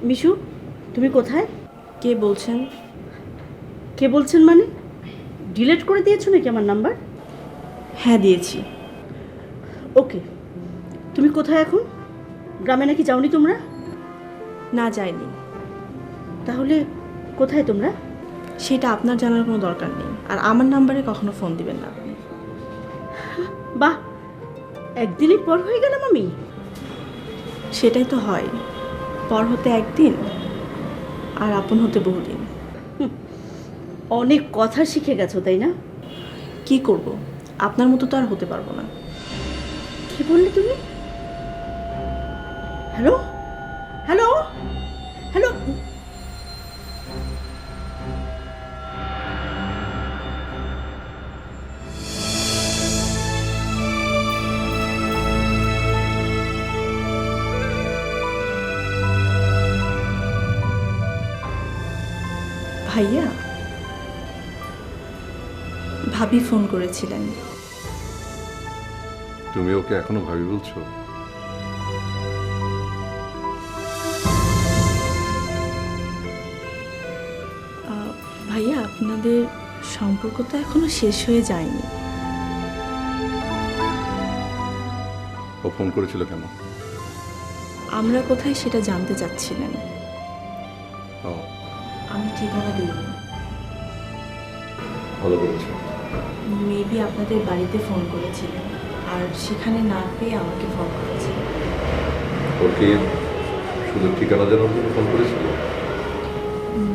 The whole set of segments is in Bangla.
মিশু, তুমি কোথায়? কে বলছেন? কে বলছেন মানে? ডিলিট করে দিয়েছো নাকি আমার নাম্বার? হ্যাঁ দিয়েছি। ওকে, তুমি কোথায় এখন? গ্রামে নাকি যাওনি তোমরা? না যাইনি। তাহলে কোথায় তোমরা? সেটা আপনার জানার কোনো দরকার নেই, আর আমার নাম্বারে কখনো ফোন দিবেন না আপনি। বাহ, একদিনই পর হয়ে গেলাম আমি। সেটাই তো হয়, পর হতে একদিন আর আপন হতে বহুদিন। অনেক কথা শিখে গেছো তাই না? কি করব, আপনার মতো তো আর হতে পারবো না। কি বললে তুমি? Hello hello hello. ভাইয়া, ভাবি ফোন করেছিলেন। তুমি ওকে এখনো ভাবি বলছো? ভাইয়া, আপনাদের সম্পর্ক তো এখনো শেষ হয়ে যায়নি। ও ফোন করেছিল কেন? আমরা কোথায় সেটা জানতে চাচ্ছিলেন। ও, আমি ঠিকানা দিইনি। ভালো করেছো। মেবি আপনাদের বাড়িতে ফোন করেছিলেন, আর সেখানে না পেয়ে আমাকে ফোন করেছিলেন। ওর কি শুধু ঠিকানা জানার জন্য ফোন করেছিল?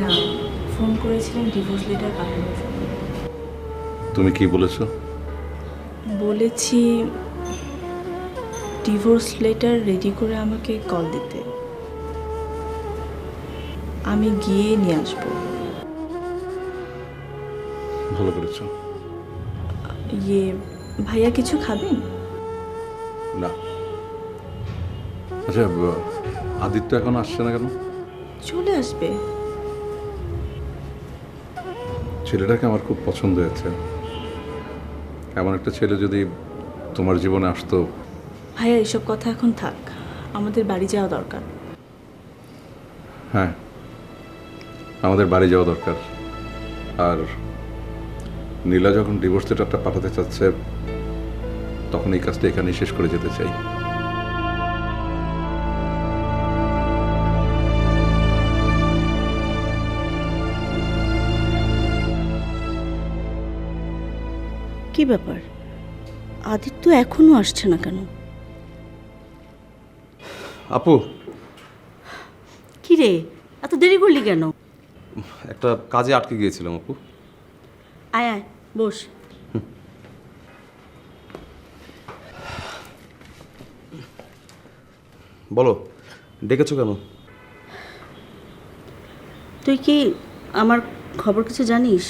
না, ফোন করেছিলেন ডিভোর্স লেটার পাঠানোর জন্য। তুমি কি বলেছো? বলেছি ডিভোর্স লেটার রেডি করে আমাকে কল দিতে, আমি গিয়ে নিয়ে আসবো। ভালো করেছো। ইয়ে, ভাইয়া কিছু খাবেন? না। আচ্ছা, আদিত্য এখন আসছে না কেন? চলে আসবে। ছেলেটাকে আমার খুব পছন্দ হয়েছে। এমন একটা ছেলে যদি তোমার জীবনে আসতো। ভাইয়া এসব কথা এখন থাক, আমাদের বাড়ি যাওয়া দরকার। হ্যাঁ, আমাদের বাড়ি যাওয়া দরকার। আর নীলা যখন ডিভোর্স লেটারটা পাঠাতে চাচ্ছে, তখন এই কাজটা এখানেই শেষ করে যেতে চাই। কি ব্যাপার, আদিত্য এখনো আসছে না কেন? আপু, কি রে, এত দেরি করলি কেন? একটা কাজে আটকে গিয়েছিলাম আপু। আয় আয়, বস। বলো, ডেকেছো কেন? তুই কি আমার খবর কিছু জানিস?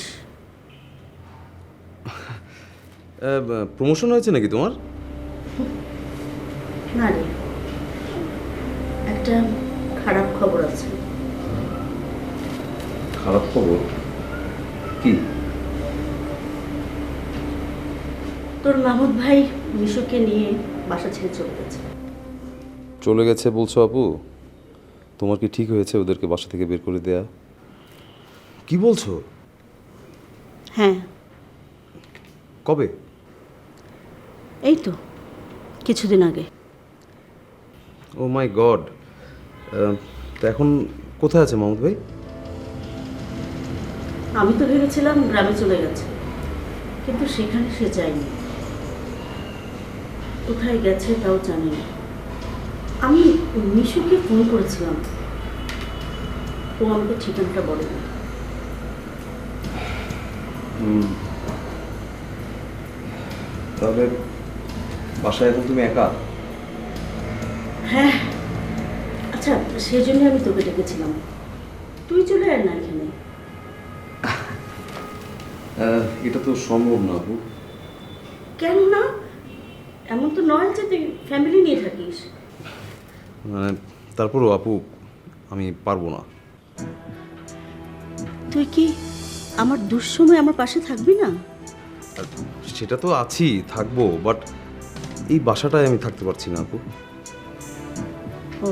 প্রমোশন হয়েছে নাকি তোমার? না রে, একটা খারাপ খবর আছে। খারাপ খবর? কি? তোর মাহমুদ ভাই মিশুকে নিয়ে বাসা ছেড়ে চলে গেছে। চলে গেছে বলছো আপু? তোমার কি ঠিক হয়েছে ওদেরকে বাসা থেকে বের করে দেয়া? কি বলছো? হ্যাঁ, কবে? এই তো কিছুদিন আগে। ও মাই গড! তো এখন কোথায় আছে মাহমুদ ভাই? আমি তো ভেবেছিলাম গ্রামে চলে গেছে, কিন্তু সেখানে সে যায়নি। কোথায় গেছে তাও জানি না। আমি মিশুকে ফোন করেছিলাম, ও আমাকে ঠিকানাটা বলেনি। তাহলে বাসায় এখন তুমি একা? হ্যাঁ, আচ্ছা সেই জন্য আমি তোকে ডেকেছিলাম। তুই চলে আয় না এখানে। এটা তো সম্ভব না আপু। কেন না? এমন তো নয় যে তুই ফ্যামিলি নিয়ে থাকিস। মানে তারপরও আপু, আমি পারবো না। তুই কি আমার দুঃসময় আমার পাশে থাকবি না? সেটা তো আছি, থাকবো, বাট এই বাসাটায় আমি থাকতে পারছি না আপু। ও,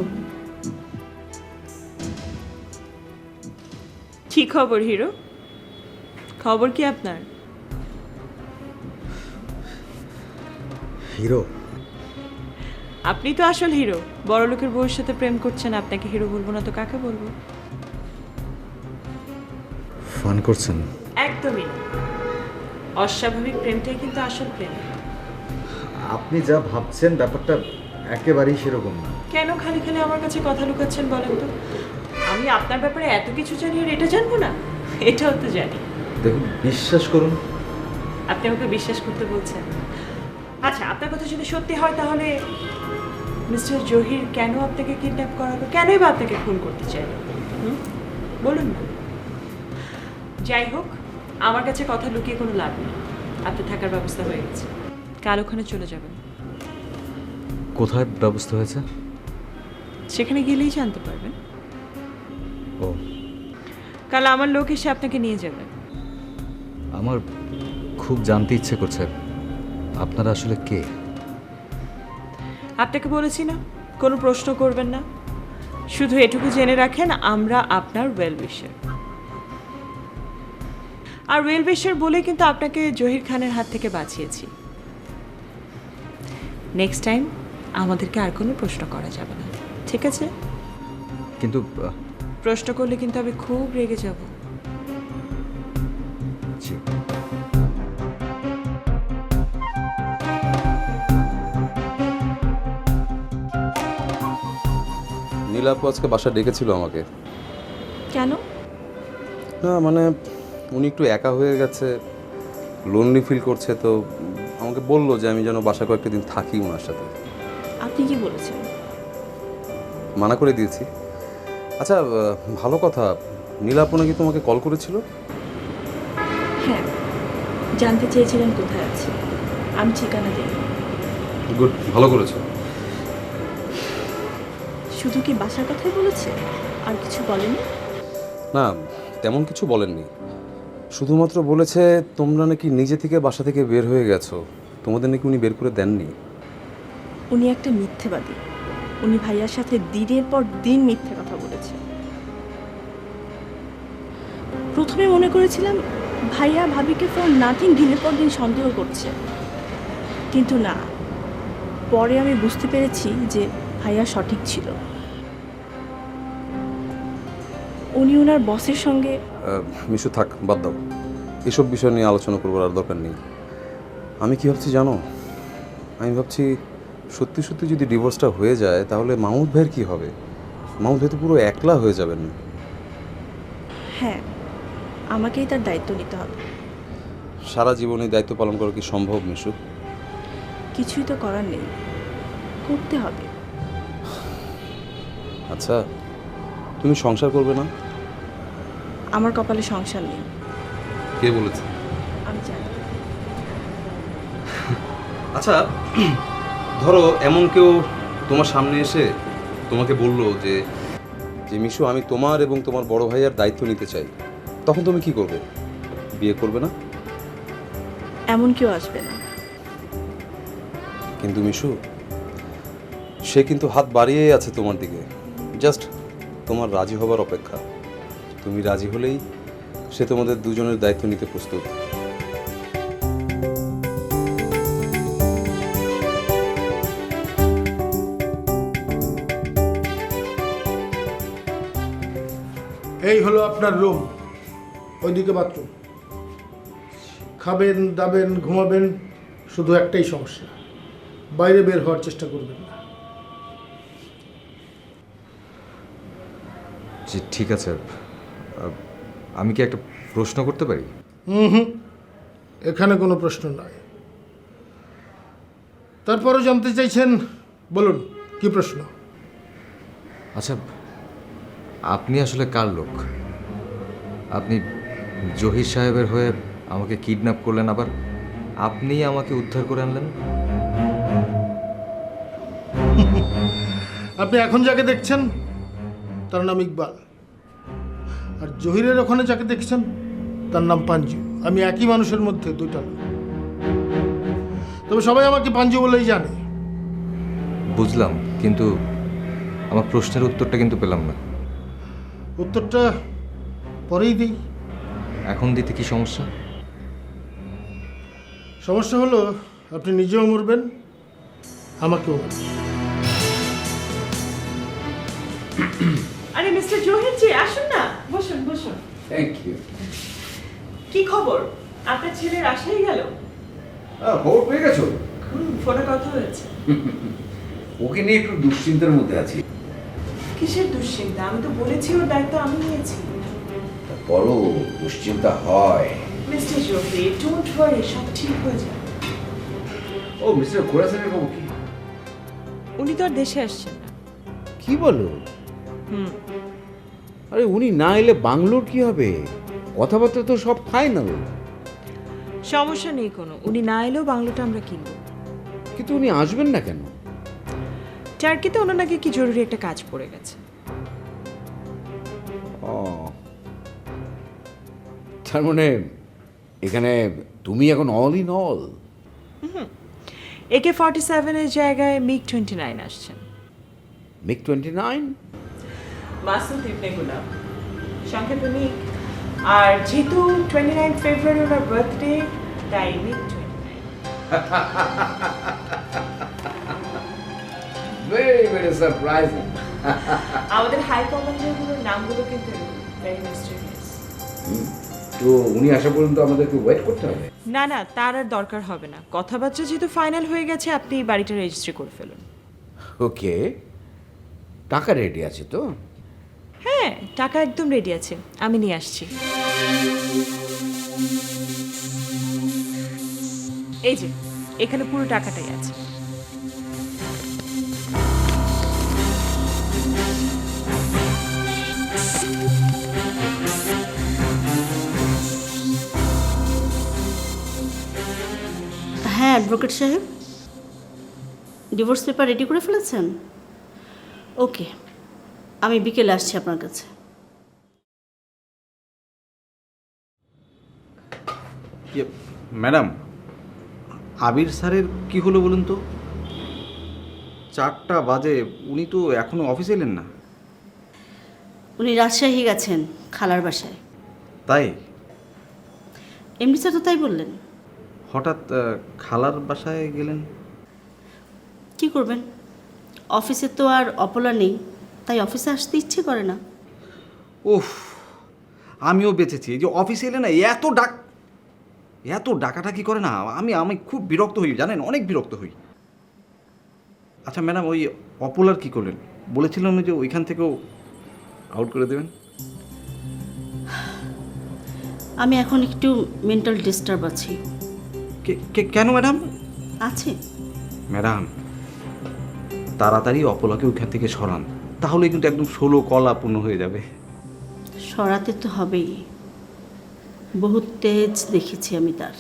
কি খবর হিরো? খবর কি আপনার? হিরো? আপনি তো আসল হিরো। বড় লোকের বউয়ের সাথে প্রেম করছেন, আপনাকে হিরো বলবো না তো কাকে বলবো? ফান করছেন? একদমই না। অস্বাভাবিক প্রেমটাই কিন্তু আসল প্রেম। আপনি যা ভাবছেন ব্যাপারটা একেবারেই সেরকম না। কেন খালি খালি আমার কাছে কথা লুকাচ্ছেন বলেন তো? আমি আপনার ব্যাপারে এত কিছু জানি আর এটা জানবো না? এটাও তো জানি। দেখুন, বিশ্বাস করুন। আপনি আমাকে বিশ্বাস করতে বলছেন? আচ্ছা, আপনার কথা যদি সত্যি হয় তাহলে মিস্টার জহির কেন আপনাকে কিডন্যাপ করালো? কেনই বা আপনাকে খুন করতে চাইলো? বলুন না। যাই হোক, আমার কাছে কথা লুকিয়ে কোনো লাভ নেই। আপনার থাকার ব্যবস্থা হয়ে গেছে, কাল ওখানে চলে যাবেন। কোথায় ব্যবস্থা হয়েছে? সেখানে গেলেই জানতে পারবেন। ও, কাল আমার লোক এসে আপনাকে নিয়ে যাবে। আমার খুব জানতে ইচ্ছে করছে আপনারা আসলে কে। আপনাকে বলেছি না কোনো প্রশ্ন করবেন না, শুধু এটুকু জেনে রাখেন আমরা আপনার ওয়েল উইশার। আর ওয়েল উইশার বলে কিন্তু আপনাকে জহির খানের হাত থেকে বাঁচিয়েছি। নেক্সট টাইম আমাদেরকে আর কোনো প্রশ্ন করা যাবে না, ঠিক আছে? কিন্তু প্রশ্ন করলে কিন্তু আমি খুব রেগে যাব। জি। নীলা আপু আজকে বাসা ডেকেছিল আমাকে। কেন? না মানে উনি একটু একা হয়ে গেছে, লোনলি ফিল করছে, তো আমাকে বললো যে আমি যেন বাসা কয়েকটা দিন থাকি ওনার সাথে। আপনি কি বলেছেন? মানা করে দিয়েছি। আচ্ছা, ভালো কথা, নীলা আপু নাকি তোমাকে কল করেছিল? হ্যাঁ, জানতে চেয়েছিলেন কোথায় আছি। আমি ঠিকানা দিই। গুড, ভালো করেছো। শুধু কি বাসার কথাই বলেছে, আর কিছু বলেনি? না, তেমন কিছু বলেননি, শুধুমাত্র বলেছে তোমরা নাকি নিজে থেকে বাসা থেকে বের হয়ে গেছো, তোমাদের নাকি উনি বের করে দেননি। উনি একটা মিথ্যেবাদী। উনি ভাইয়ার সাথে দিনের পর দিন মিথ্যে কথা বলেছে। প্রথমে মনে করেছিলাম ভাইয়া ভাবিকে ফোন নাথিং দিনের পর দিন সন্দেহ করছে, কিন্তু না, পরে আমি বুঝতে পেরেছি যে ভাইয়া সঠিক ছিল। উনি ওনার বসের সঙ্গে মিশু থাক, বাদ দাও, এসব বিষয় নিয়ে আলোচনা করবার আর দরকার নেই। আমি কি ভাবছি জানো, আমি ভাবছি সত্যি সত্যি যদি ডিভোর্সটা হয়ে যায় তাহলে মাহমুদ ভাইয়ের কি হবে? মাহমুদ ভাই তো পুরো একলা হয়ে যাবেন। হ্যাঁ, আমাকেই তার দায়িত্ব নিতে হবে। সারা জীবন এই দায়িত্ব পালন করা কি সম্ভব মিশু? কিছুই তো করার নেই, করতে হবে। আচ্ছা, তুমি সংসার করবে না? আমার কপালে সংসার নেই। কে বলেছে? আমি জানি। আচ্ছা, ধরো এমন কেউ তোমার সামনে এসে তোমাকে বললো যে যে মিশু আমি তোমার এবং তোমার বড় ভাইয়ার দায়িত্ব নিতে চাই, তখন তুমি কি করবে? বিয়ে করবে না? এমন কেউ আসবে না। কিন্তু মিশু, সে কিন্তু হাত বাড়িয়েই আছে তোমার দিকে, জাস্ট তোমার রাজি হবার অপেক্ষা। তুমি রাজি হলেই সে তোমাদের দুজনের দায়িত্ব নিতে প্রস্তুত। এই হলো আপনার রুম, ওইদিকে বাথরুম। খাবেন, দাবেন, ঘুমাবেন, শুধু একটাই সমস্যা, বাইরে বের হওয়ার চেষ্টা করবেন না। জি ঠিক আছে। আমি কি একটা প্রশ্ন করতে পারি? এখানে কোনো প্রশ্ন নয়। তারপরও জানতে চাইছেন, বলুন কি প্রশ্ন? আচ্ছা, আপনি আসলে কার লোক? আপনি জহির সাহেবের হয়ে আমাকে কিডন্যাপ করলেন, আবার আপনিই আমাকে উদ্ধার করে আনলেন। আপনি এখন যাকে দেখছেন তার নাম ইকবাল, আর জহিরের ওখানে যাকে দেখছেন তার নাম পাঞ্জু। আমি একই মানুষের মধ্যে দুইটা লোক, তবে সবাই আমাকে পাঞ্জু বলেই জানে। বুঝলাম, কিন্তু আমার প্রশ্নের উত্তরটা কিন্তু পেলাম না। উত্তরটা পরেই দিই। এখন দিতে কি সমস্যা? সমস্যা হলো আপনি নিজেও মরবেন, আমাকেও মারবেন। আরে মিস্টার জহির জি, আসুন না, বসুন বসুন। Thank you. কি খবর? আপনার ছেলের আশাই গেল? খবর পেয়ে গেছো? ফোনে কথা হয়েছে। ওকে নিয়ে একটু দুশ্চিন্তার মধ্যে আছি। কিসের দুশ্চিন্তা? আমি তো বলেছি ওর দায়িত্ব আমি নিয়েছি। বড় দুশ্চিন্তা হয়। মিস্টার জহির, ডোন্ট ওয়ারি, সব ঠিক হয়ে যাবে। ও মিস্টার কোরাসেনের খবর কি? উনি তো আর দেশে আসছেন না। কি বলো? হুম। আরে উনি না এলে বাংলোর কি হবে? কথাবার্তা তো সব ফাইনাল। সমস্যা নেই কোনো, উনি না এলেও বাংলোটা আমরা কিনবো। কিন্তু উনি আসবেন না কেন? টার্কিতে ওনার নাকি কি জরুরি একটা কাজ পড়ে গেছে। ও, তার মানে এখানে তুমি এখন অল ইন অল। AK-47 এর জায়গায় MiG-29 আসছেন। MiG-29? মাসুদ ইবনে গুলাম, সংক্ষেপে মিগ। আর যেহেতু 29 ফেব্রুয়ারি ওনার বার্থডে, তাই MiG-29। Very very surprising. আমাদের হাই কমান্ডারগুলোর নামগুলো কিন্তু ভেরি মিস্টেরিয়াস। তো উনি আসা পর্যন্ত আমাদেরকে ওয়েট করতে হবে? না না, তার আর দরকার হবে না। কথাবার্তা যেহেতু ফাইনাল হয়ে গেছে, আপনি বাড়িটা রেজিস্ট্রি করে ফেলুন। ওকে, টাকা রেডি আছে তো? হ্যাঁ, টাকা একদম রেডি আছে, আমি নিয়ে আসছি। এই যে, এখানে পুরো টাকাটাই আছে। হ্যাঁ অ্যাডভোকেট সাহেব, ডিভোর্স পেপার রেডি করে ফেলেছেন? ওকে, আমি বিকেলে আসছি আপনার কাছে। ম্যাডাম, আবির স্যারের কি হলো বলুন তো? 4টা বাজে, উনি তো এখনো অফিসে এলেন না। উনি রাজশাহী গেছেন খালার বাসায়। তাই? এমডি স্যার তো তাই বললেন। হঠাৎ খালার বাসায় গেলেন? কি করবেন, অফিসে তো আর অপলা নেই, তাই অফিসে আসতে ইচ্ছে করে না। উফ, আমিও বেঁচেছি। এই যে অফিসে এলে না এত ডাকাটা কি করে না, আমি খুব বিরক্ত হই জানেন, অনেক বিরক্ত হই। আচ্ছা ম্যাডাম, ওই অপলার কি করলেন? বলেছিলাম যে ওইখান থেকেও আউট করে দেবেন। আমি এখন একটু মেন্টাল ডিস্টার্ব আছি। কেন ম্যাডাম? আছে ম্যাডাম, তাড়াতাড়ি অপলাকে ওইখান থেকে সরান, তাহলে কিন্তু একদম 16 কলা পূর্ণ হয়ে যাবে। সরাতে তো হবেই, বহু তেজ দেখেছি আমি তার।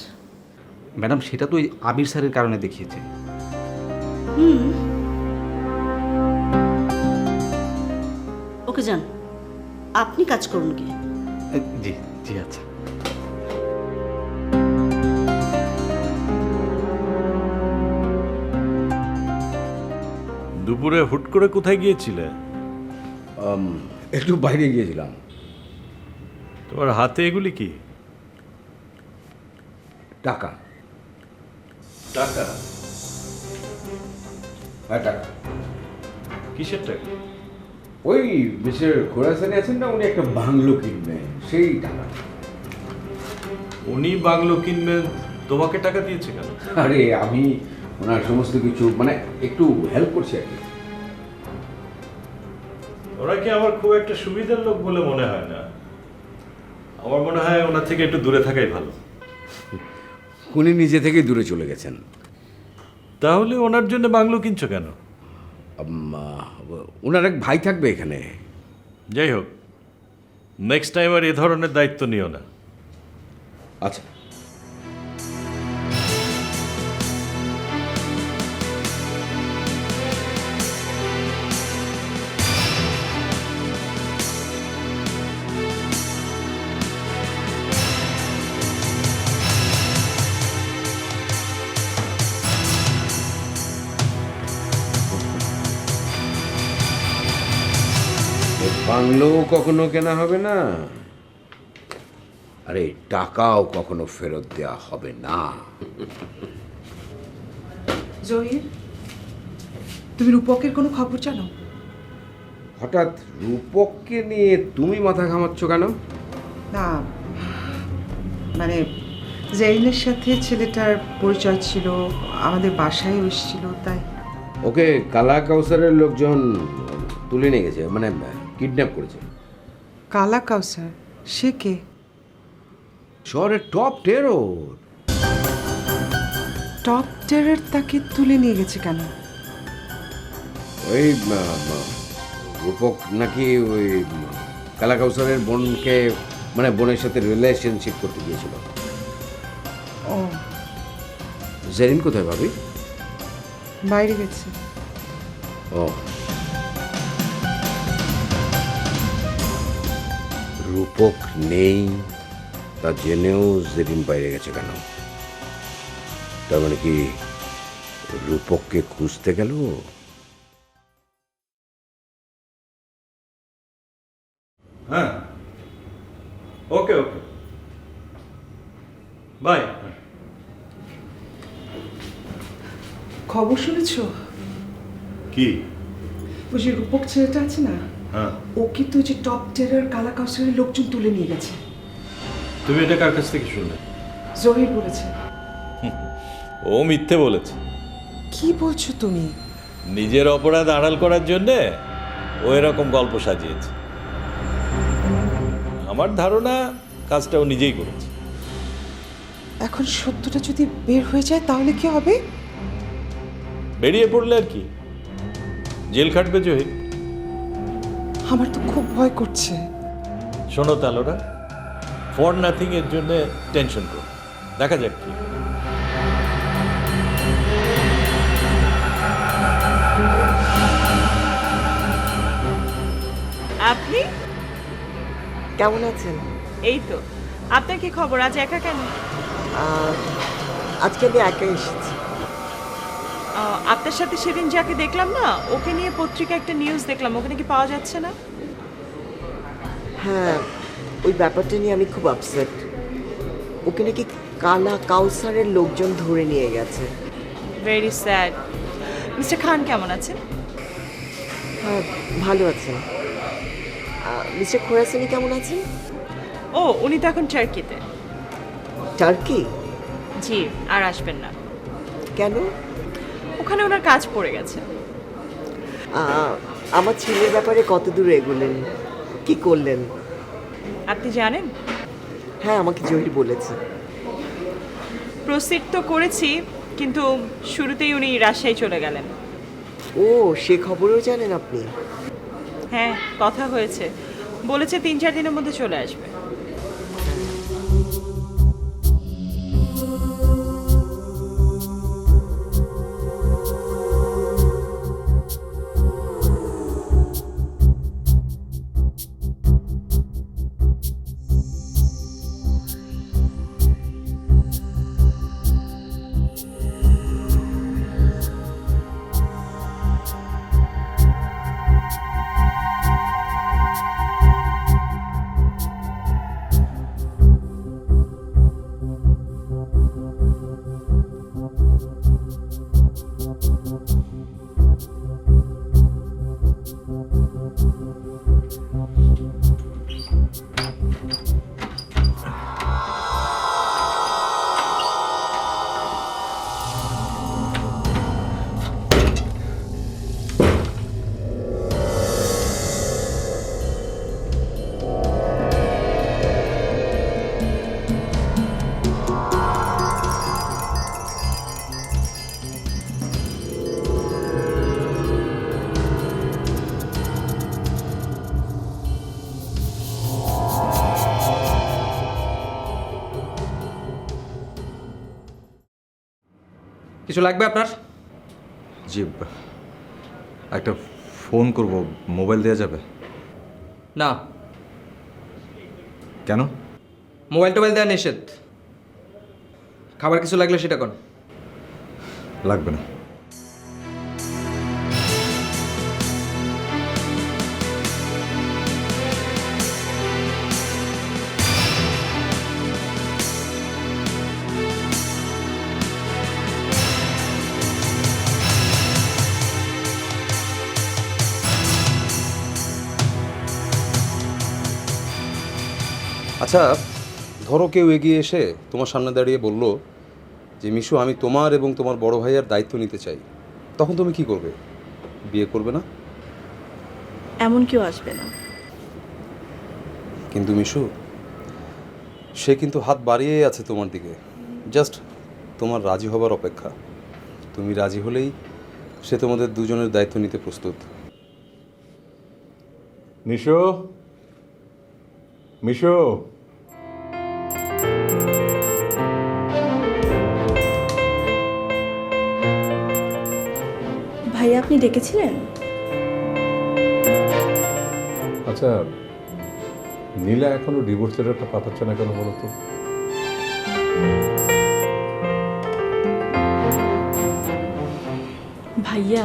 ম্যাডাম, সেটা তো ওই আবির স্যারের কারণে দেখিয়েছে। ওকে যান, আপনি কাজ করুন কি? জি জি, আচ্ছা। দুপুরে হুট করে কোথায় গিয়েছিলে? একটু বাইরে গিয়েছিলাম। তোমার হাতে এগুলি কি? টাকা। টাকা? হ্যাঁ, টাকা। কিসের টাকা? ওই মিস্টার কোরাসেনে আছেন না, উনি একটা বাংলো কিনবেন, সেই টাকা। উনি বাংলো কিনবেন, তোমাকে টাকা দিয়েছে কেন? আরে আমি ওনার সমস্ত কিছু মানে একটু হেল্প করছি আর কি। ওরা কি আমার খুব একটা সুবিধার লোক বলে মনে হয় না। আমার মনে হয় ওনার থেকে একটু দূরে থাকাই ভালো। উনি নিজে থেকেই দূরে চলে গেছেন। তাহলে ওনার জন্য বাংলো কিনছো কেন? ওনার এক ভাই থাকবে এখানে। যাই হোক, নেক্সট টাইম আর এ ধরনের দায়িত্ব নিও না। আচ্ছা, বাংলো কখনো কেনা হবে না, আরে টাকাও কখনো ফেরত দেওয়া হবে না। জহির, তুমি রূপকের কোনো খবর জানো? হঠাৎ রূপককে নিয়ে তুমি মাথা ঘামাচ্ছ কেন? না, মানে জেরিনের সাথে ছেলেটার পরিচয় ছিল, আমাদের বাসায় এসেছিল, তাই। ওকে কালা কাউসারের লোকজন তুলে নিয়ে গেছে, মানে কিডন্যাপ করেছে। কালা কাউসার, সে কে? শহরের টপ টেরর। টপ টেরার তাকে তুলে নিয়ে গেছে কেন? ওই রূপক নাকি ওই কালা কাউসারের বোনকে, মানে বোনের সাথে রিলেশনশিপ করতে গিয়েছিল। ও, জেরিন কোথায় ভাবি? বাইরে গেছে। ও, রূপক নেই তা জেনেও জেরিন বাইরে গেছে কেন? তার মানে কি রূপককে খুঁজতে গেল? হ্যাঁ, ওকে ওকে, বাই। খবর শুনেছো? কি? ওই যে রূপক ছেলেটা আছে না, হ্যাঁ, ওকে তো যে টপ টেরার কালা কাউসারের লোকজন তুলে নিয়ে গেছে। তুমি এটা কার কাছ থেকে শুনলে? জহির বলেছে। ও মিথ্যে বলেছে। কি বলছো তুমি? নিজের অপরাধ আড়াল করার জন্যে ও এরকম গল্প সাজিয়েছে। আমার ধারণা কাজটা ও নিজেই করেছে। এখন সত্যটা যদি বের হয়ে যায় তাহলে কি হবে? বেরিয়ে পড়লে আর কি, জেল খাটবে জহির। আমার তো খুব ভয় করছে। শোনো তালোরা, ফর নাথিং এর জন্য টেনশন করো, দেখা যাক কি। আপনি কেমন আছেন? এই তো, আপনার কি খবর? আজ একা কেন? আজকে আমি একা এসেছি। আপনার সাথে সেদিন যাকে দেখলাম না, ওকে নিয়ে পত্রিকা একটা নিউজ দেখলাম, ওকে নাকি পাওয়া যাচ্ছে না। হ্যাঁ, ওই ব্যাপারটা নিয়ে আমি খুব আপসেট। ওকে নাকি কালা কাউসারের লোকজন ধরে নিয়ে গেছে। Very sad. মিস্টার খান কেমন আছেন? হ্যাঁ, ভালো আছেন। মিস্টার খোরাসানি কেমন আছেন? ও, উনি তো এখন টার্কিতে। টার্কি? জি, আর আসবেন না। কেন? ওখানে ওনার কাজ পড়ে গেছে। আমার ছেলের ব্যাপারে কত দূর এগোলেন, কি করলেন? আপনি জানেন? হ্যাঁ, আমাকে জহির বলেছে। প্রসিড তো করেছি, কিন্তু শুরুতেই উনি রাজশাহী চলে গেলেন। ও, সে খবরও জানেন আপনি? হ্যাঁ, কথা হয়েছে, বলেছে 3-4 দিনের মধ্যে চলে আসবে। কিছু লাগবে আপনার? জি, একটা ফোন করব, মোবাইল দেওয়া যাবে? না, কেন? মোবাইল টোবাইল দেওয়া নিষেধ। খাবার কিছু লাগলে সেটা কোন? লাগবে না। আচ্ছা ধরো কেউ এগিয়ে এসে তোমার সামনে দাঁড়িয়ে বলল যে মিশু আমি তোমার এবং তোমার বড় ভাইয়ের দায়িত্ব নিতে চাই, তখন তুমি কি করবে? বিয়ে করবে না? এমন কেউ আসবে না। কিন্তু মিশু, সে কিন্তু হাত বাড়িয়েই আছে তোমার দিকে, জাস্ট তোমার রাজি হবার অপেক্ষা। তুমি রাজি হলেই সে তোমাদের দুজনের দায়িত্ব নিতে প্রস্তুত। মিশো, মিশো, ভাইয়া আপনি ডেকেছিলেন? আচ্ছা নীলা এখনো ডিভোর্স লেটারটা পাঠাচ্ছে না কেন বলো তো? ভাইয়া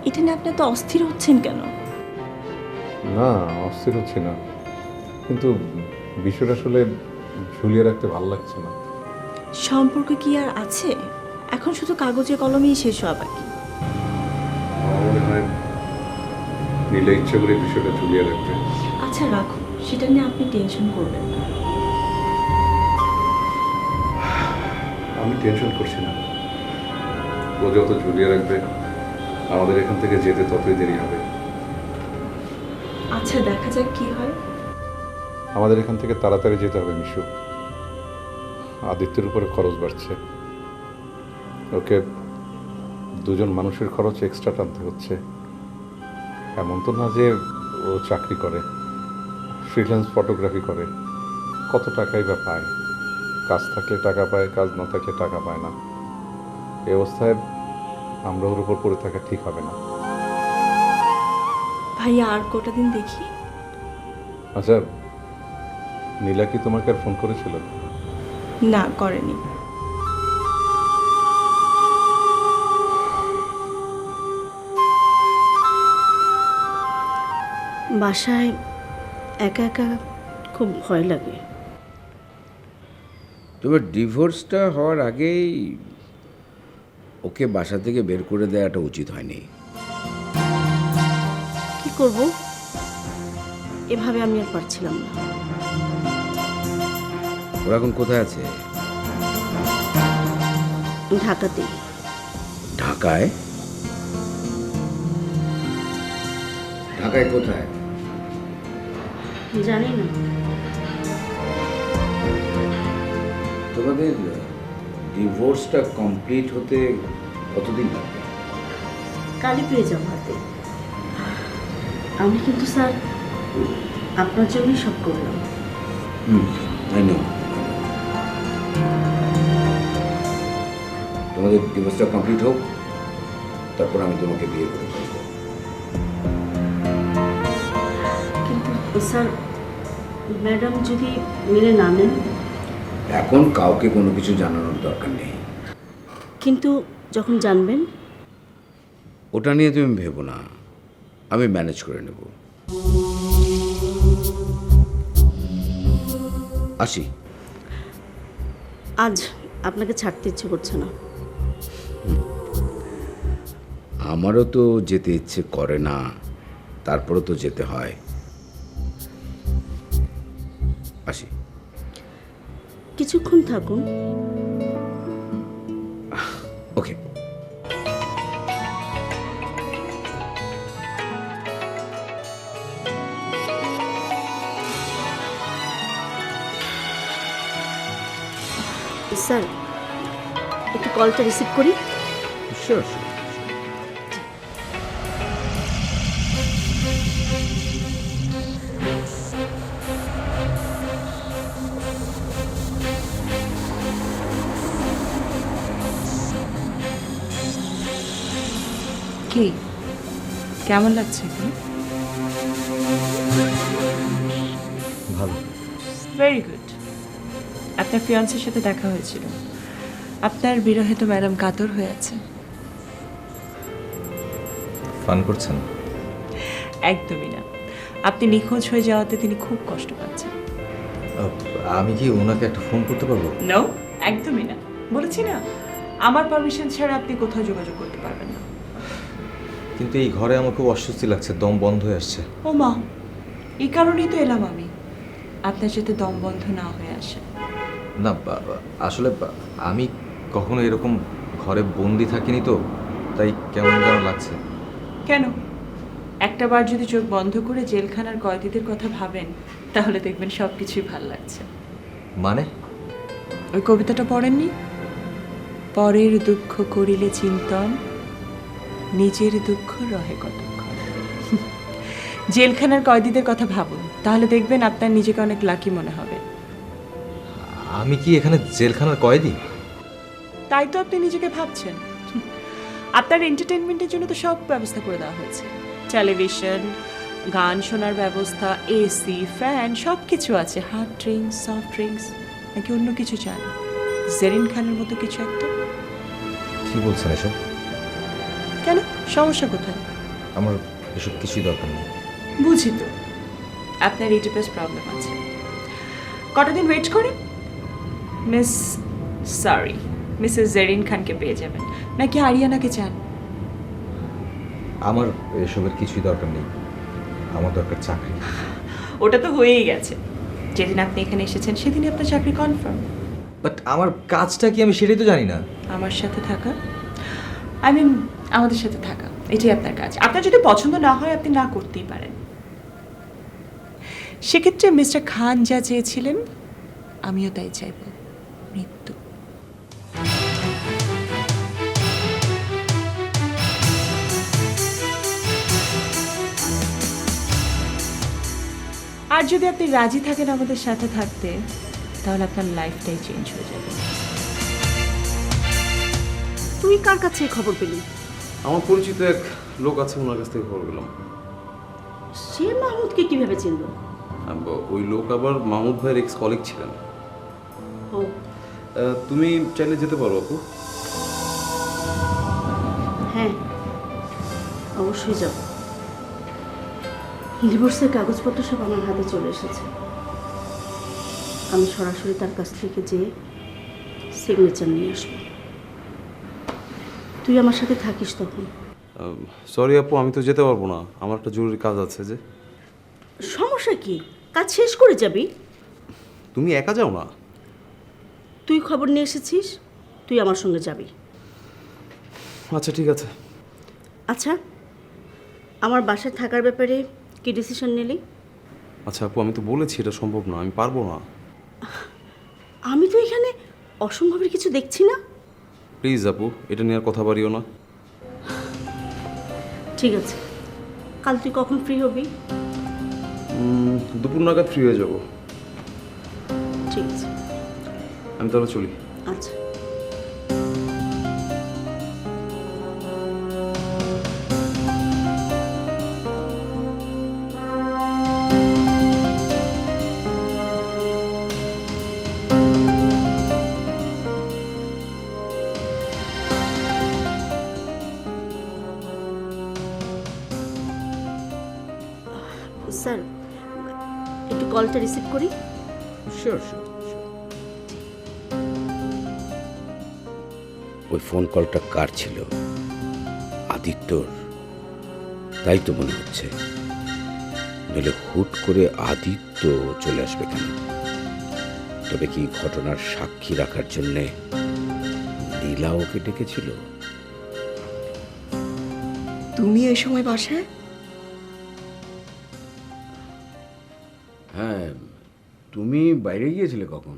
এটা নিয়ে আপনি তো অস্থির হচ্ছেন কেন? না অস্থির হচ্ছে না, কিন্তু বিষয়টা আসলে ঝুলিয়ে রাখতে ভালো লাগছে না। সম্পর্ক কি আর আছে? এখন শুধু কাগজে কলমেই শেষ হওয়া বাকি। আমার মনে হয় নীলা ইচ্ছে করে বিষয়টা ঝুলিয়ে রাখবে। আচ্ছা রাখুন, সেটা নিয়ে আপনি টেনশন করবেন না। আমি টেনশন করছি না, ও যত ঝুলিয়ে রাখবে আমাদের এখান থেকে যেতে ততই দেরি হবে। আচ্ছা দেখা যাক কি হয়। আমাদের এখান থেকে তাড়াতাড়ি যেতে হবে মিশু, আদিত্যের উপরে খরচ বাড়ছে, ওকে দুজন মানুষের খরচ এক্সট্রা টানতে হচ্ছে। এমন তো না যে ও চাকরি করে, ফ্রিল্যান্স ফটোগ্রাফি করে, কত টাকাই বা পায়। কাজ থাকলে টাকা পায়, কাজ না থাকলে টাকা পায় না। এই অবস্থায় আমরা ওর উপর পড়ে থাকা ঠিক হবে না। ভাইয়া আর কটা দিন দেখি। আচ্ছা নীলা কি তোমাকে আর ফোন করেছিল? না করেনি। বাসায় একা একা খুব ভয় লাগে। তবে ডিভোর্সটা হওয়ার আগেই ওকে বাসা থেকে বের করে দেওয়াটা উচিত হয়নি। কি করব, এভাবে আমি আর পারছিলাম না। ওরা এখন কোথায় আছে? ঢাকাতে। ঢাকায়? ঢাকায় কোথায়? জানি না। তোমাদের ডিভোর্সটা কমপ্লিট হতে কতদিন লাগবে? কালই পেয়ে যাবো হাতে। আমি কিন্তু স্যার আপনার জন্যই সব করলাম। I know. তোমাদের ডিভোর্সটা কমপ্লিট হোক, তারপর আমি তোমাকে বিয়ে করে ফেলবো। কিন্তু স্যার ম্যাডাম যদি মেনে না নেন? এখন কাউকে কোনো কিছু জানানোর দরকার নেই। কিন্তু যখন জানবেন? ওটা নিয়ে তুমি ভেবো না, আমি ম্যানেজ করে নেব। আসি। আজ আপনাকে ছাড়তে ইচ্ছে করছে না। আমারও তো যেতে ইচ্ছে করে না, তারপরও তো যেতে হয়। আসি। কিছুক্ষণ থাকুন। ওকে। স্যার একটু কলটা রিসিভ করি। Sure sure. কি কেমন লাগছে এখানে? ভালো। Very good. আপনার ফিয়ান্সের সাথে দেখা হয়েছিল। আপনার বিরহে তো ম্যাডাম কাতর হয়ে আছে। ফান করছেন? একদমই না। আপনি নিখোঁজ হয়ে যাওয়াতে তিনি খুব কষ্ট পাচ্ছেন। আমি কি ওনাকে একটা ফোন করতে পারবো? নো, একদমই না। বলেছি না, আমার পারমিশন ছাড়া আপনি কোথাও যোগাযোগ করতে পারবেন না। কিন্তু এই ঘরে আমার খুব অস্বস্তি লাগছে, দম বন্ধ হয়ে আসছে। ও মা, এই কারণেই তো এলাম আমি। আপনার যাতে দম বন্ধ না হয়ে আসে। না আসলে আমি কখনো এরকম ঘরে বন্দি থাকিনি তো, তাই কেমন যেন লাগছে। কেন? একটা বার যদি চোখ বন্ধ করে জেলখানার কয়েদিদের কথা ভাবেন তাহলে দেখবেন সব কিছুই ভাল লাগছে। মানে? ওই কবিতাটা পড়েননি? পরের দুঃখ করিলে চিন্তন, নিজের দুঃখ রহে কতক্ষণ। জেলখানার কয়েদিদের কথা ভাবুন, তাহলে দেখবেন আপনার নিজেকে অনেক লাকি মনে হবে। আমি কি এখানে জেলখানার কয়েদি? তাই তো আপনি নিজেকে ভাবছেন। আপনার এন্টারটেনমেন্টের জন্য তো সব ব্যবস্থা করে দেওয়া হয়েছে, টেলিভিশন, গান শোনার ব্যবস্থা, এসি, ফ্যান, সব কিছু আছে। হার্ড ড্রিঙ্কস, সফট ড্রিঙ্কস, নাকি অন্য কিছু চান? জেরিন খানের মতো কিছু একটা? কি বলছেন এসব? কেন, সমস্যা কোথায়? আমার এসব কিছুই দরকার নেই। বুঝি তো, আপনার ইটিপাস প্রবলেম আছে। কটা দিন ওয়েট করেন, মিসেস জেরিন খানকে পেয়ে যাবেন। নাকি আরিয়ানাকে চান? আমার এসবের কিছুই দরকার নেই, আমার দরকার চাকরি। ওটা তো হয়েই গেছে। যেদিন আপনি এখানে এসেছেন সেদিনই আপনার চাকরি কনফার্ম। বাট আমার কাজটা কি আমি সেটাই তো জানি না। আমার সাথে থাকা, আমাদের সাথে থাকা, এটাই আপনার কাজ। আপনার যদি পছন্দ না হয় আপনি না করতেই পারেন। সেক্ষেত্রে মিস্টার খান যা চেয়েছিলেন আমিও তাই চাইব, মৃত্যু। আর যদি আপনি রাজি থাকেন আমাদের সাথে থাকতে, তাহলে আপনার লাইফটাই চেঞ্জ হয়ে যাবে। তুই কার কাছে এই খবর পেলি? আমার পরিচিত এক লোক আছে, ওনার কাছ থেকে খবর পেলাম। সে মাহমুদকে কিভাবে চিনল? ওই লোক আবার মাহমুদ ভাইয়ের এক্স কলিগ ছিলেন। ও, তুমি চাইলে যেতে পারো আপু। হ্যাঁ অবশ্যই যাব। ডিভোর্সের কাগজপত্র সব আমার হাতে চলে এসেছে। আমি সরাসরি তার কাছ থেকে যেয়ে সিগনেচার নিয়ে আসবো। তুই আমার সাথে থাকিস তখন। সরি আপু, আমি তো যেতে পারবো না, আমার একটা জরুরি কাজ আছে। যে সমস্যা কি, কাজ শেষ করে যাবি। তুমি একা যাও না? তুই খবর নিয়ে এসেছিস, তুই আমার সঙ্গে যাবি। আচ্ছা ঠিক আছে। আচ্ছা, আমার বাসায় থাকার ব্যাপারে কি ডিসিশন নিলি? আচ্ছা আপু, আমি তো বলেছি এটা সম্ভব না, আমি পারবো না। আমি তো এখানে অসম্ভবের কিছু দেখছি না। প্লিজ আপু, এটা নিয়ে আর কথা বাড়িও না। ঠিক আছে, কাল তুই কখন ফ্রি হবি? দুপুর নাগাদ ফ্রি হয়ে যাব। ঠিক আছে, আমি তাহলে চলি। আচ্ছা। স্যার, একটু কলটা রিসিভ করি। Sure sure. ওই ফোন কলটা কার ছিল? আদিত্যর? তাই তো মনে হচ্ছে। নইলে হুট করে আদিত্য চলে আসবে কেন? তবে কি ঘটনার সাক্ষী রাখার জন্যে নীলা ওকে ডেকেছিল? তুমি এই সময় বাসায়? হ্যাঁ, তুমি বাইরে গিয়েছিলে কখন?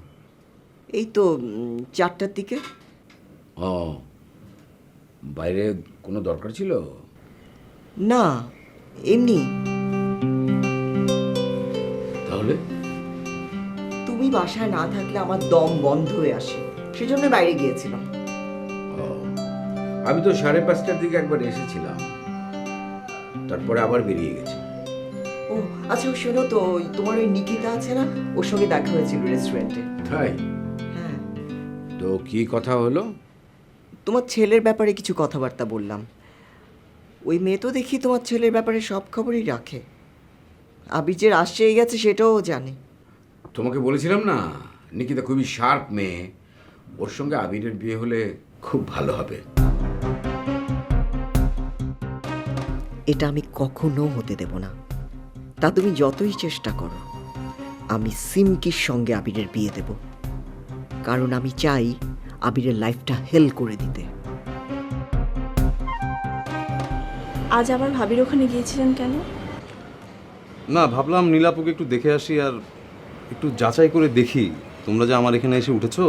এই তো 4টার দিকে। ও, বাইরে কোনো দরকার ছিল? না, এমনি। তাহলে তুমি বাসায় না থাকলে আমার দম বন্ধ হয়ে আসে, সেজন্য বাইরে গিয়েছিলাম। আমি তো 5:30টার দিকে একবার এসেছিলাম, তারপরে আবার বেরিয়ে গেছি। ও আচ্ছা, শোনো তো, তোমার ওই নিকিতা আছে না, ওর সঙ্গে দেখা হয়েছিল রেস্টুরেন্টে। তাই? হ্যাঁ। তো কি কথা হলো? তোমার ছেলের ব্যাপারে কিছু কথাবার্তা বললাম। ওই মেয়ে তো দেখি তোমার ছেলের ব্যাপারে সব খবরই রাখে। আবির যে রাজশাহী গেছে সেটাও জানে। তোমাকে বলেছিলাম না, নিকিতা খুবই শার্প মেয়ে, ওর সঙ্গে আবিরের বিয়ে হলে খুব ভালো হবে। এটা আমি কখনো হতে দেব না, তা তুমি যতই চেষ্টা করো। আমি সিমকির সঙ্গে আবিরের বিয়ে দেব, কারণ আমি চাই আবিরের লাইফটা হেল করে দিতে। আজ আবার ভাবির ওখানে গিয়েছিলেন কেন? না, ভাবলাম নীলাপুকে একটু দেখে আসি আর একটু যাচাই করে দেখি তোমরা যে আমার এখানে এসে উঠেছো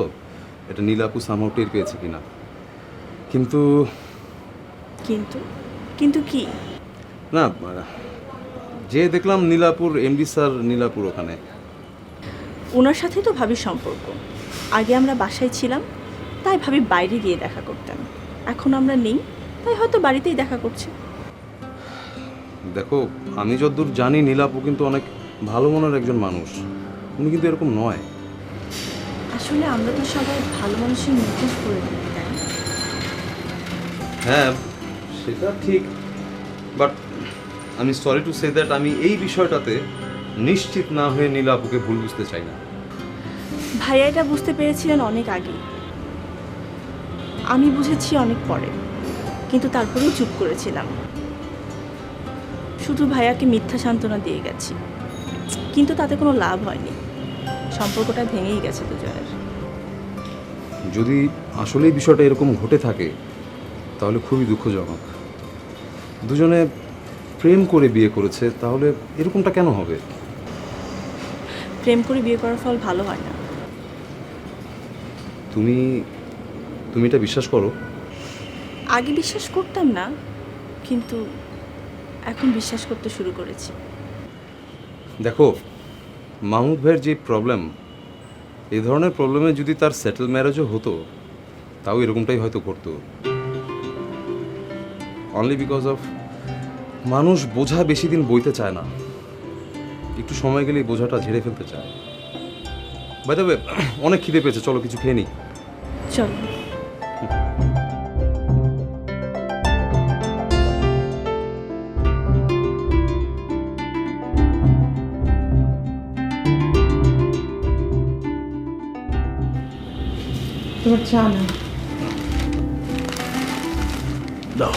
এটা নীলাপু সামহাও টের পেয়েছে কিনা। কিন্তু কিন্তু কিন্তু কি? না, যে দেখলাম নীলাপুর এমডি স্যার নীলাপুর ওখানে। ওনার সাথে তো ভাবির সম্পর্ক। আগে আমরা বাসায় ছিলাম তাই ভাবি বাইরে গিয়ে দেখা করতেন, এখন আমরা নেই তাই হয়তো বাড়িতেই দেখা করছে। দেখো, আমি যতদূর জানি নীলাপু কিন্তু অনেক ভালো মনের একজন মানুষ, উনি কিন্তু এরকম নয়। আসলে আমরা তো সবাই ভালো মানুষের মুখোশ করে দিই, তাই না? হ্যাঁ, সেটা ঠিক, বাট আমি সরি টু সে দ্যাট আমি এই বিষয়টাতে নিশ্চিত না হয়ে নীলাপুকে ভুল বুঝতে চাই না। ভাইয়া এটা বুঝতে পেরেছিলেন অনেক আগে, আমি বুঝেছি অনেক পরে, কিন্তু তারপরেও চুপ করেছিলাম। শুধু ভাইয়াকে মিথ্যা সান্ত্বনা দিয়ে গেছি, কিন্তু তাতে কোনো লাভ হয়নি, সম্পর্কটা ভেঙেই গেছে দুজনের। যদি আসলে এই বিষয়টা এরকম ঘটে থাকে তাহলে খুবই দুঃখজনক। দুজনে প্রেম করে বিয়ে করেছে, তাহলে এরকমটা কেন হবে? প্রেম করে বিয়ে করার ফল ভালো হয় না। তুমি তুমি এটা বিশ্বাস করো? আগে বিশ্বাস করতাম না, কিন্তু এখন বিশ্বাস করতে শুরু করেছি। দেখো, মাহমুদ ভাইয়ের যে প্রবলেম, এই ধরনের প্রবলেমে যদি তার সেটেল ম্যারেজও হতো তাও এরকমটাই হয়তো করতো। অনলি বিকজ অফ মানুষ বোঝা বেশি দিন বইতে চায় না, একটু সময় গেলেই বোঝাটা ঝেড়ে ফেলতে চায়। বাই দ্য ওয়ে, অনেক খিদে পেয়েছে, চলো কিছু খেয়ে নিই। চলো। তোমার চা না? দাও।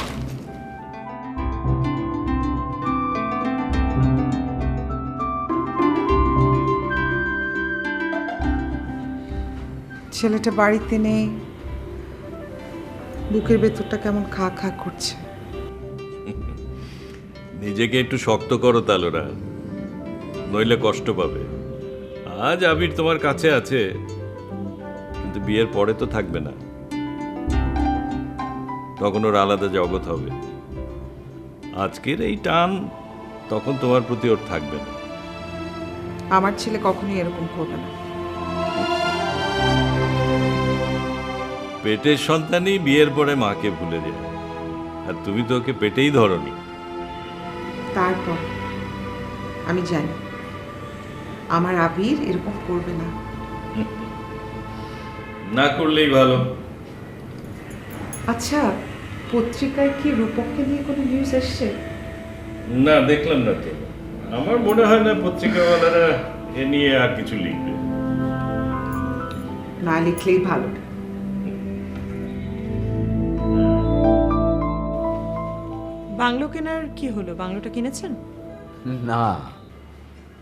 ছেলেটা বাড়িতে নেই, বুকের ভেতরটা কেমন খা খা করছে। নিজেকে একটু শক্ত করো তালোরা, নইলে কষ্ট পাবে। আজ আবির তোমার কাছে আছে, কিন্তু বিয়ের পরে তো থাকবে না, তখন ওর আলাদা জগৎ হবে। আজকের এই টান তখন তোমার প্রতি ওর থাকবে না। আমার ছেলে কখনোই এরকম করবে না। পেটের সন্তানই বিয়ের পরে মাকে ভুলে যায়, আর তুমি তো ওকে পেটেই ধরনি। তারপর আমি জানি আমার আবির এরকম করবে না। না করলেই ভালো। আচ্ছা, পত্রিকায় কি রূপককে নিয়ে কোনো নিউজ এসছে? না, দেখলাম না তো। আমার মনে হয় না পত্রিকাওয়ালারা এ নিয়ে আর কিছু লিখবে। না লিখলেই ভালো। বাংলো কেনার কি হলো? বাংলোটা কিনেছেন? না,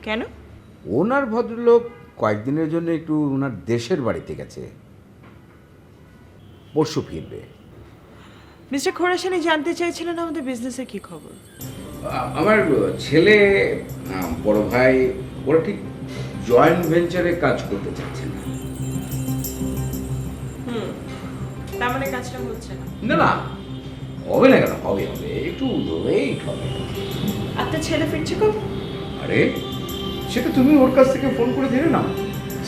কেন? ওনার ভদ্রলোক কয়েকদিনের জন্য একটু ওনার দেশের বাড়িতে গেছে, পরশু ফিরবে। মিস্টার খোরাসানি জানতে চাইছিলেন আমাদের বিজনেসের কি খবর। আমার ছেলে, বড় ভাই, ওরা ঠিক জয়েন্ট ভেঞ্চারে কাজ করতে চাচ্ছে না। তার মানে কাজটা হচ্ছে না? না না, হবে না কেন? হবে হবে, একটু ওয়েট হবে। আপনার ছেলে ফিরছে কখন? আরে সেটা তুমি ওর কাছ থেকে ফোন করে জেনে নাও,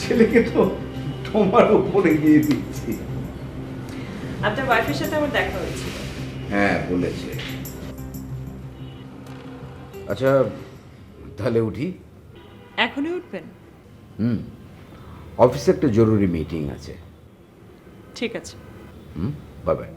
ছেলেকে তো তোমার উপরে দিয়ে দিচ্ছি। আপনার ওয়াইফের সাথে আমার দেখা হয়েছিল। হ্যাঁ, বলেছে। আচ্ছা, তাহলে উঠি? এখনই উঠবেন? অফিসে একটা জরুরি মিটিং আছে। ঠিক আছে। Bye bye.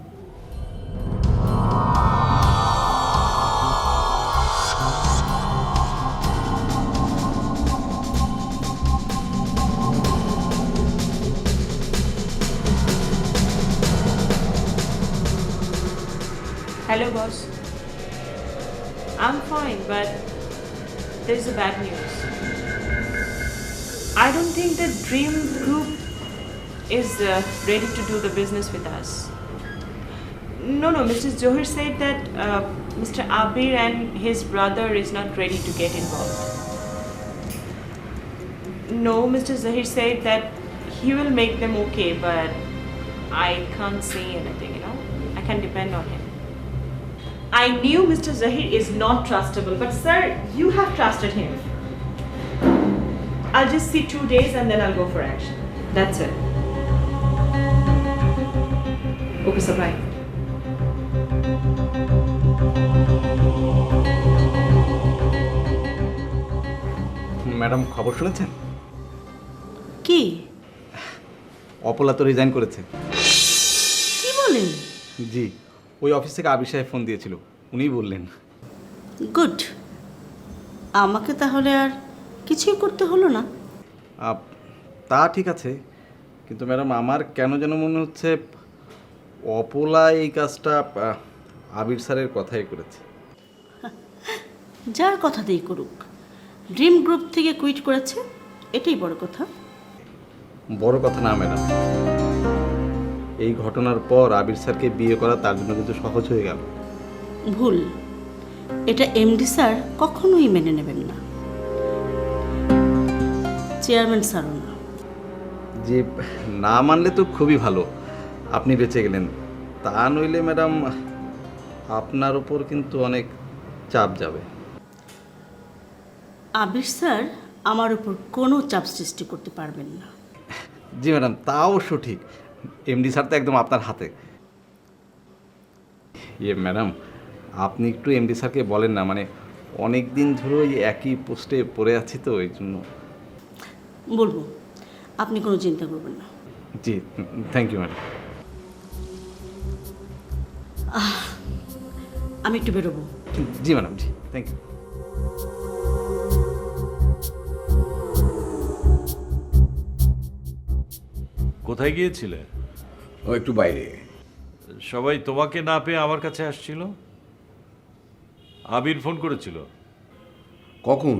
Hello, boss. I'm fine, but there's a bad news. I don't think the Dream Group is ready to do the business with us. No, Mr. Zohir said that Mr. Abir and his brother is not ready to get involved. No, Mr. Zahir said that he will make them okay, but I can't say anything, I can depend on him. I knew Mr. Zahir is not trustable, but sir, you have trusted him. I'll just see 2 days and then I'll go for action. That's it. Okay, sir, bye. Madam খবর শুনেছেন? কি অপলা তো রিজাইন করেছে। কি বলেন? জি, ওই অফিস থেকে আবির সাহেব ফোন দিয়েছিল, উনিই বললেন। গুড। আমাকে তাহলে আর কিছুই করতে হলো না। তা ঠিক আছে, কিন্তু ম্যাডাম আমার কেন যেন মনে হচ্ছে অপলা এই কাজটা আবির স্যারের কথাই করেছে। যার কথাতেই করুক, ড্রিম গ্রুপ থেকে কুইট করেছে, এটাই বড় কথা। বড় কথা না ম্যাডাম, এই ঘটনার পর আবির স্যারকে বিয়ে করা তার জন্য কিন্তু সহজ হয়ে গেল। ভুল, এটা এমডি স্যার কখনোই মেনে নেবেন না, চেয়ারম্যান স্যারও না। যে না মানলে তো খুবই ভালো, আপনি বেঁচে গেলেন। তা নইলে ম্যাডাম আপনার উপর কিন্তু অনেক চাপ যাবে। আবির স্যার আমার উপর কোনো চাপ সৃষ্টি করতে পারবেন না। জি ম্যাডাম, তা অবশ্য ঠিক, এমডি স্যার তো একদম আপনার হাতে। ম্যাডাম আপনি একটু এমডি স্যারকে বলেন না, মানে অনেক দিন ধরে ওই একই পোস্টে পড়ে আছি তো, এই জন্য। বলবো, আপনি কোনো চিন্তা করবেন না। জি, থ্যাংক ইউ ম্যাডাম। আমি একটু বেরোবো। জি ম্যাডাম, জি থ্যাংক ইউ। কোথায় গিয়েছিলে? ও একটু বাইরে। সবাই তোমাকে না পেয়ে আমার কাছে আসছিল। আবির ফোন করেছিল। কখন?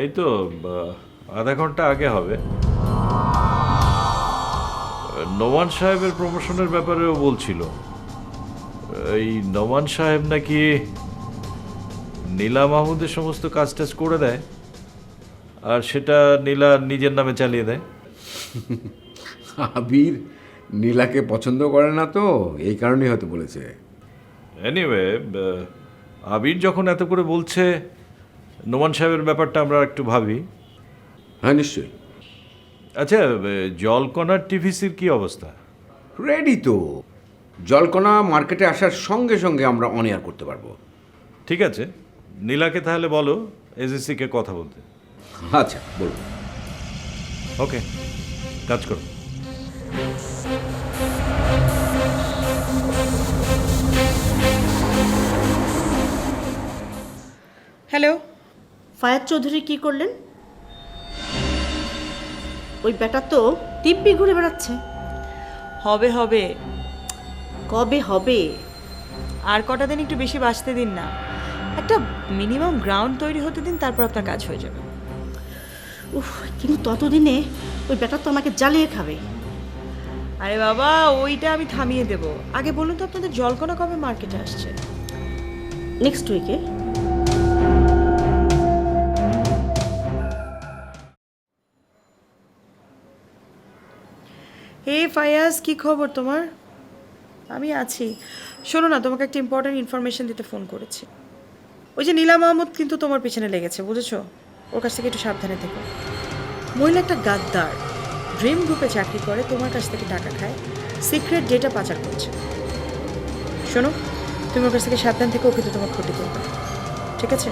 এই তো আধা ঘন্টা আগে হবে। নোমান সাহেবের প্রমোশনের ব্যাপারেও বলছিল। এই নোমান সাহেব নাকি নীলা মাহমুদের সমস্ত কাজ টাজ করে দেয়, আর সেটা নীলা নিজের নামে চালিয়ে দেয়। আবির নীলাকে পছন্দ করে না তো, এই কারণেই হয়তো বলেছে। এনিওয়ে, আবির যখন এত করে বলছে, নোমান সাহেবের ব্যাপারটা আমরা একটু ভাবি। হ্যাঁ নিশ্চয়ই। আচ্ছা, জলকণার টিভিসির কি অবস্থা? রেডি তো, জলকণা মার্কেটে আসার সঙ্গে সঙ্গে আমরা অন এয়ার করতে পারবো। ঠিক আছে, নীলাকে তাহলে বলো এজেন্সিকে কথা বলতে। আচ্ছা বলবো। ওকে, কাজ করো। হ্যালো, ফায়াজ চৌধুরী কি করলেন? ওই ব্যাটা তো দিব্যি ঘুরে বেড়াচ্ছে। হবে হবে, কবে হবে? আর কটা দিন একটু বেশি বাঁচতে দিন না, একটা মিনিমাম গ্রাউন্ড তৈরি হতে দিন, তারপর আপনার কাজ হয়ে যাবে। উফ, কিন্তু ততদিনে ওই ব্যাটা তো আমাকে জ্বালিয়ে খাবে। আরে বাবা, ওইটা আমি থামিয়ে দেব। আগে বলুন তো আপনাদের জলকণা কবে মার্কেটে আসছে? নেক্সট উইকে। হে ফায়াজ, কি খবর তোমার? আমি আছি। শোনো না, তোমাকে একটা ইম্পর্টেন্ট ইনফরমেশন দিতে ফোন করেছি। ওই যে নীলা মাহমুদ কিন্তু তোমার পিছনে লেগেছে, বুঝেছো? ওর কাছ থেকে একটু সাবধানে থেকো। মহিলা একটা গাদ্দার, ড্রিম গ্রুপে চাকরি করে, তোমার কাছ থেকে টাকা খায়, সিক্রেট ডেটা পাচার করছে। শোনো, তুমি ওর কাছ থেকে সাবধান থেকে, ওকে তো তোমার ক্ষতি করবে, ঠিক আছে?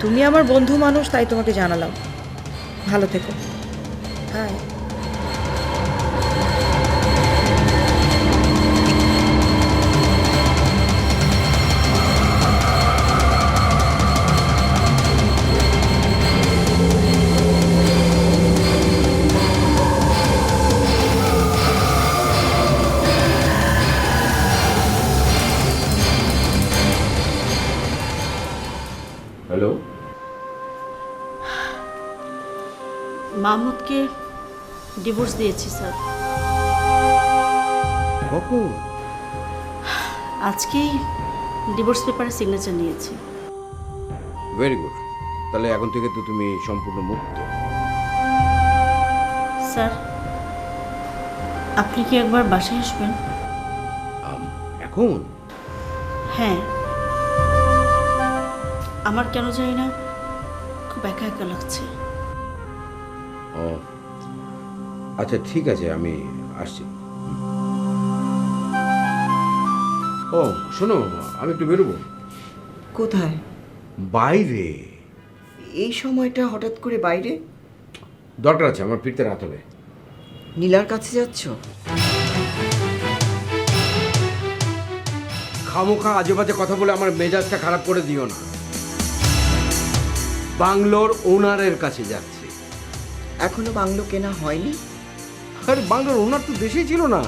তুমি আমার বন্ধু মানুষ, তাই তোমাকে জানালাম। ভালো থেকো। হাই। মাহমুদকে ডিভোর্স দিয়েছি স্যার। কখন? আজকেই ডিভোর্স পেপারে সিগনেচার নিয়েছি। Very good. তাহলে এখন থেকে তো তুমি সম্পূর্ণ মুক্ত। স্যার, আপনি কি একবার বাসায় আসবেন? এখন? হ্যাঁ, আমার কেন জানি না খুব একা একা লাগছে। ও আচ্ছা, ঠিক আছে, আমি আসছি। ও শোনো, আমি একটু বেরোবো। কোথায়? বাইরে। এই সময়টা হঠাৎ করে বাইরে? দরকার আছে, আমার ফিরতে রাত হবে। নীলার কাছে যাচ্ছ? খামোখা আজে বাজে কথা বলে আমার মেজাজটা খারাপ করে দিও না। বাংলোর ওনারের কাছে যাচ্ছি। এখনো বাংলো কেনা হয়নি? আরে বাংলোর ওনার তো দেশেই ছিল না।